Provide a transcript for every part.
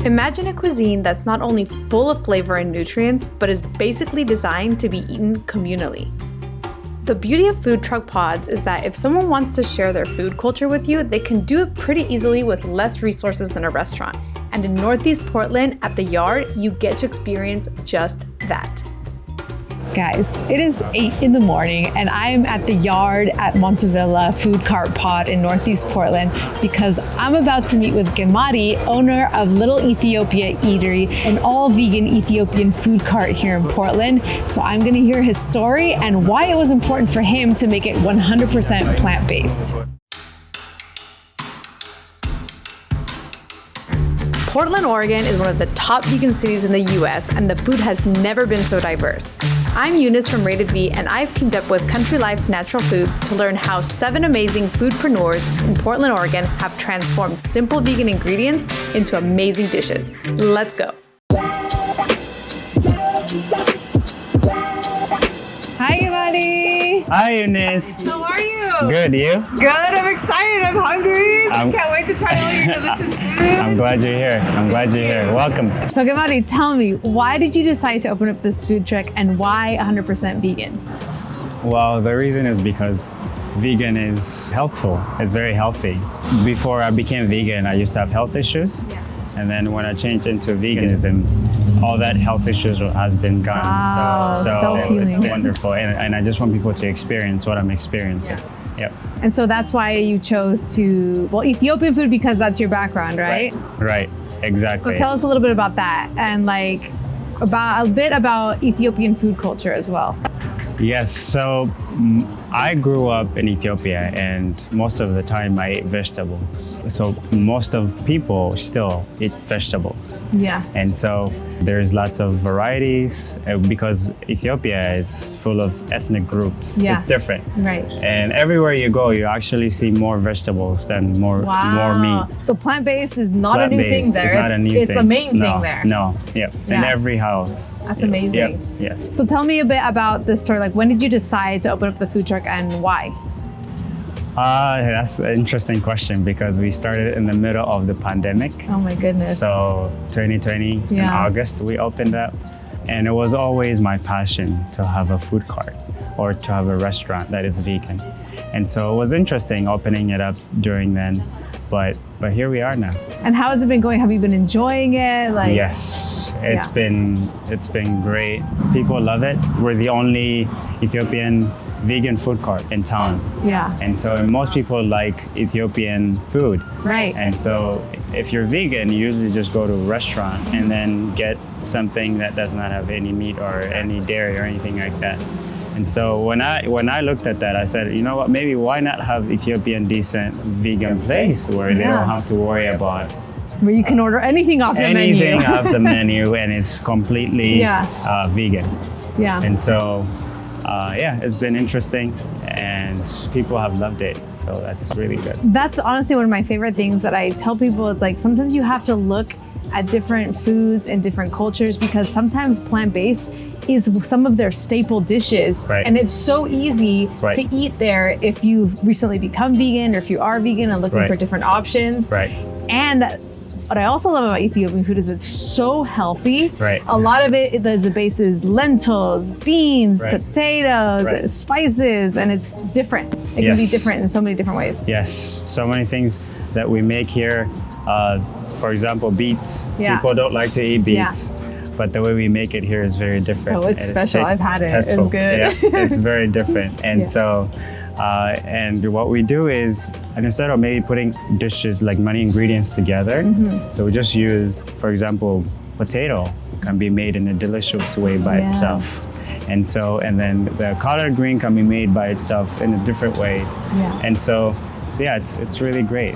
Imagine a cuisine that's not only full of flavor and nutrients, but is basically designed to be eaten communally. The beauty of food truck pods is that if someone wants to share their food culture with you, they can do it pretty easily with less resources than a restaurant. And in Northeast Portland, at the Yard, you get to experience just that. Guys, it is 8 in the morning and I'm at the Yard at Montevilla Food Cart Pod in Northeast Portland because I'm about to meet with Gemadi, owner of Little Ethiopia Eatery, an all-vegan Ethiopian food cart here in Portland. So I'm gonna hear his story and why it was important for him to make it 100% plant-based. Portland, Oregon is one of the top vegan cities in the US, and the food has never been so diverse. I'm Eunice from Rated V, and I've teamed up with Country Life Natural Foods to learn how 7 amazing foodpreneurs in Portland, Oregon have transformed simple vegan ingredients into amazing dishes. Let's go. Hi, Gemadi. Hi, Eunice. How are you? Good, you? Good, I'm excited, I'm hungry, so I can't wait to try all your delicious food. I'm glad you're here. Welcome. So Gemadi, tell me, why did you decide to open up this food truck and why 100% vegan? Well, the reason is because vegan is healthful. It's very healthy. Before I became vegan, I used to have health issues. Yeah. And then when I changed into veganism, all that health issues has been gone. Wow, so healing. it's wonderful. And I just want people to experience what I'm experiencing. Yep. And so that's why you chose to, well, Ethiopian food because that's your background, right? Right, exactly. So tell us a little bit about that and about a bit about Ethiopian food culture as well. Yes, so I grew up in Ethiopia and most of the time I ate vegetables. So most of people still eat vegetables. Yeah. And so there's lots of varieties because Ethiopia is full of ethnic groups. Yeah. It's different. Right. And everywhere you go, you actually see more vegetables than more meat. So plant-based is not a new thing there. It's a main thing there. No, yeah. In every house. That's amazing. Yep. Yes. So tell me a bit about this story. Like, when did you decide to open up the food truck and why? That's an interesting question because we started in the middle of the pandemic. Oh my goodness. So 2020 in August we opened up, and it was always my passion to have a food cart or to have a restaurant that is vegan. And so it was interesting opening it up during then, but here we are now. And how has it been going? Have you been enjoying it? Yes, it's been great. People love it. We're the only Ethiopian vegan food cart in town. Yeah. And so most people like Ethiopian food. Right. And so if you're vegan, you usually just go to a restaurant and then get something that does not have any meat or any dairy or anything like that. And so when I looked at that, I said, you know what, maybe why not have Ethiopian decent vegan place where they don't have to worry about where you can order anything off the menu. Anything off the menu and it's completely vegan. Yeah. And so it's been interesting and people have loved it. So that's really good. That's honestly one of my favorite things that I tell people. It's like sometimes you have to look at different foods and different cultures because sometimes plant-based is some of their staple dishes. Right. And it's so easy to eat there if you've recently become vegan or if you are vegan and looking for different options. Right. And what I also love about Ethiopian food is it's so healthy. Right. A lot of it, the base is lentils, beans, potatoes, spices, and it's different. It can be different in so many different ways. Yes, so many things that we make here. For example, beets. People don't like to eat beets. But the way we make it here is very different. Oh, it's special. I've had it. It's good. Yeah, it's very different. And so, and what we do is, and instead of maybe putting dishes like many ingredients together, so we just use, for example, potato can be made in a delicious way by itself. And so, and then the collard green can be made by itself in different ways. And so it's really great.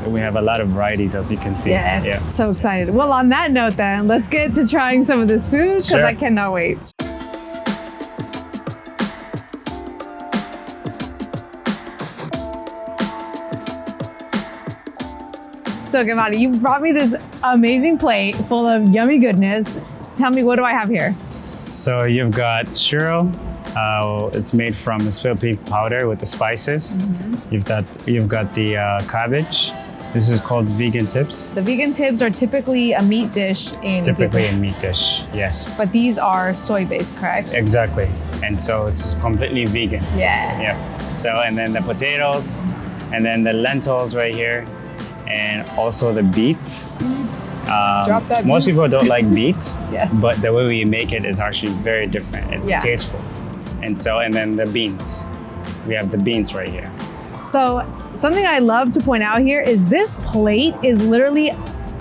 We have a lot of varieties, as you can see. Yes, so excited. Well, on that note then, let's get to trying some of this food because I cannot wait. So Gemadi, you brought me this amazing plate full of yummy goodness. Tell me, what do I have here? So you've got churro. It's made from split pea powder with the spices. You've got the cabbage, This is called vegan tips. The vegan tips are typically a meat dish in Typically a meat dish, yes. But these are soy-based, correct? Exactly. And so it's just completely vegan. Yeah. Yep. So, and then the potatoes, and then the lentils right here, and also the beets. Drop that Most beet. people don't like beets, Yeah. but the way we make it is actually very different and Yeah. tasteful. And so, and then the beans. We have the beans right here. So something I love to point out here is this plate is literally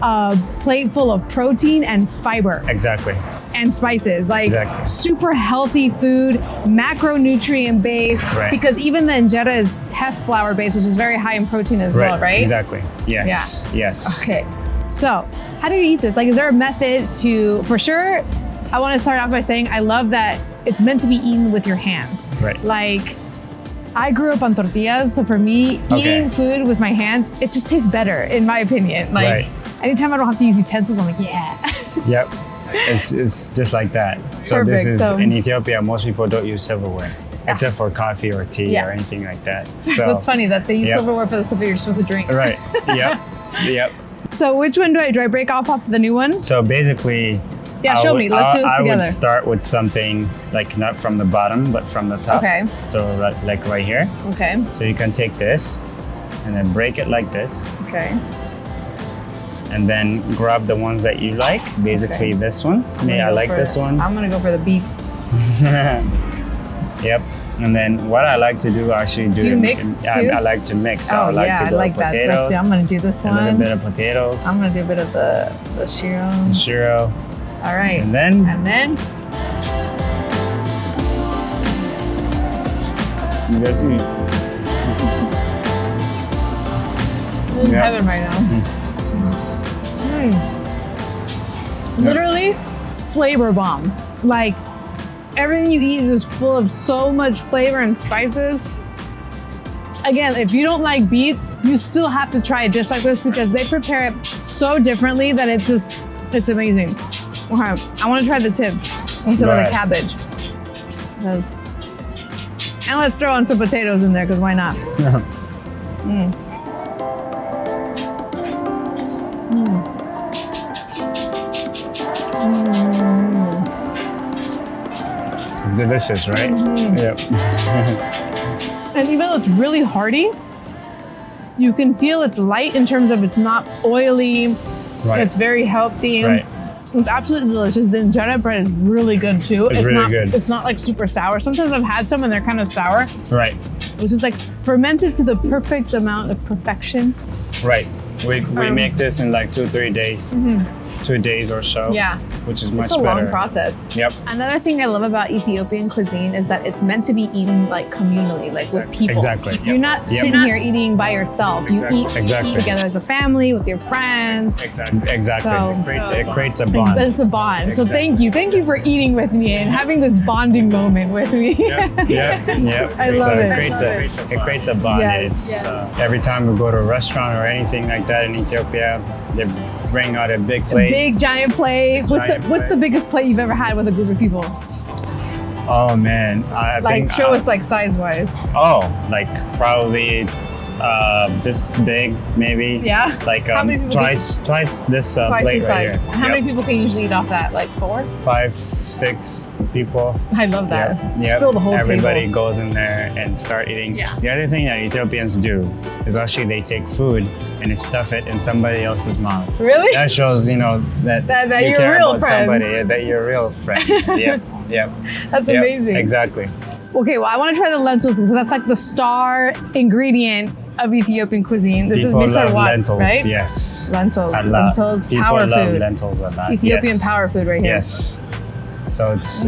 a plate full of protein and fiber Exactly. and spices, like Exactly. super healthy food, macronutrient based, Right. because even the injera is teff flour based, which is very high in protein as well, right? Exactly. Yes. Yeah. Yes. Okay. So how do you eat this? Like, is there a method to, for sure, I want to start off by saying I love that it's meant to be eaten with your hands. Right. Like, I grew up on tortillas, so for me, eating food with my hands, it just tastes better, in my opinion. Like, Right. anytime I don't have to use utensils, I'm like, yeah. Yep. It's just like that. So Perfect. this is So- in Ethiopia. Most people don't use silverware, except for coffee or tea Yeah. or anything like that. So That's funny that they use Yep. silverware for the stuff that you're supposed to drink. Right. Yep. Yep. So which one do I break off of the new one? So basically, Yeah, show me. Let's do this I together. would start with something like not from the bottom, but from the top. Okay. So like right here. Okay. So you can take this and then break it like this, Okay. and then grab the ones that you like. Basically, Okay. this one. I like this one. I'm gonna go for the beets. Yep. And then what I like to do actually Do you mix too? I like to mix. So I like yeah, to I go like that. potatoes, Let's see, I'm gonna do this a little one. bit of potatoes, I'm gonna do a bit of the shiro. churro, All right. and then This is Yeah. heaven right now. Literally, flavor bomb. Like, everything you eat is just full of so much flavor and spices. Again, if you don't like beets, you still have to try a dish like this because they prepare it so differently that it's amazing. Okay, I want to try the tips instead of Right. the cabbage. And let's throw on some potatoes in there because why not? It's delicious, right? Yep. And even though it's really hearty, you can feel it's light in terms of it's not oily. Right. It's very healthy. Right. It's absolutely delicious. The injera bread is really good too. It's really not, good. It's not like super sour. Sometimes I've had some and they're kind of sour, Right. which is like fermented to the perfect amount of perfection. Right. We make this in like 2-3 days, 2 days or so. Yeah. Which is much It's a better. long process. Yep. Another thing I love about Ethiopian cuisine is that it's meant to be eaten like communally, like with people. Exactly. You're not Yep. sitting here eating by yourself. You Exactly. eat together as a family with your friends. Exactly. So- it creates a bond. It's a bond. So Exactly. thank you for eating with me and having this bonding moment with me. Yep. I love it. It creates a bond. Yes, It's yes. Every time we go to a restaurant or anything like that in Ethiopia, they bring out a big plate. Big giant plate. What's Giant the plate. biggest plate you've ever had with a group of people? Oh man, I Like think show us like size wise. like probably this big maybe. Yeah? Like How many people twice this Twice plate the right size. here. How many people can usually eat off that? Like 4? 5, 6 people. I love that. Just Yep. fill the whole Everybody table. goes in there and start eating. Yeah. The other thing that Ethiopians do is actually they take food and they stuff it in somebody else's mouth. Really? That shows, that That you you're care real about friends. somebody, that you're real friends. Yep. Yep. That's Yep. amazing. Exactly. Okay, well, I want to try the lentils because that's like the star ingredient of Ethiopian cuisine. This People is love misar wat, lentils. right? Yes. Lentils. A lot. Lentils, People power love food. lentils a lot. Ethiopian Yes. power food right here. Yes. So it's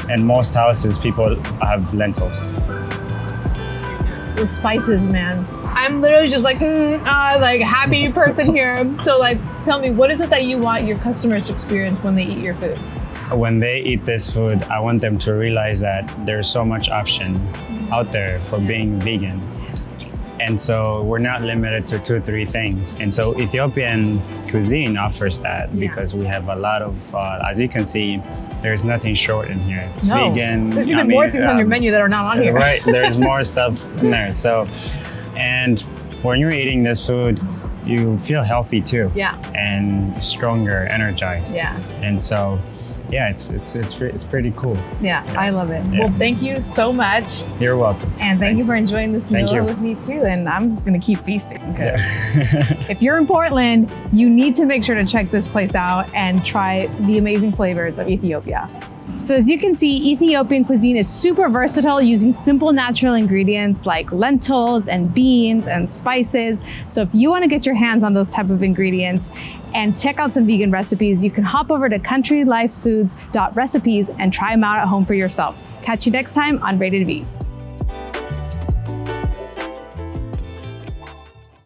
in most houses people have lentils. The spices, man. I'm literally just like, like happy person here. So like, tell me, what is it that you want your customers to experience when they eat your food? When they eat this food, I want them to realize that there's so much option out there for being vegan. And so we're not limited to 2-3 things. And so Ethiopian cuisine offers that because we have a lot of, as you can see, there's nothing short in here. It's vegan. There's even more things on your menu that are not on here. Right, there's more stuff in there. So, and when you're eating this food, you feel healthy too. Yeah. And stronger, energized. Yeah. And so, yeah, it's pretty cool. Yeah, I love it. Yeah. Well, thank you so much. You're welcome. And thank you Thanks. for enjoying this meal Thank you. with me too. And I'm just gonna keep feasting because Yeah. if you're in Portland, you need to make sure to check this place out and try the amazing flavors of Ethiopia. So as you can see, Ethiopian cuisine is super versatile, using simple natural ingredients like lentils and beans and spices. So if you want to get your hands on those type of ingredients and check out some vegan recipes, you can hop over to countrylifefoods.recipes and try them out at home for yourself. Catch you next time on Rated V.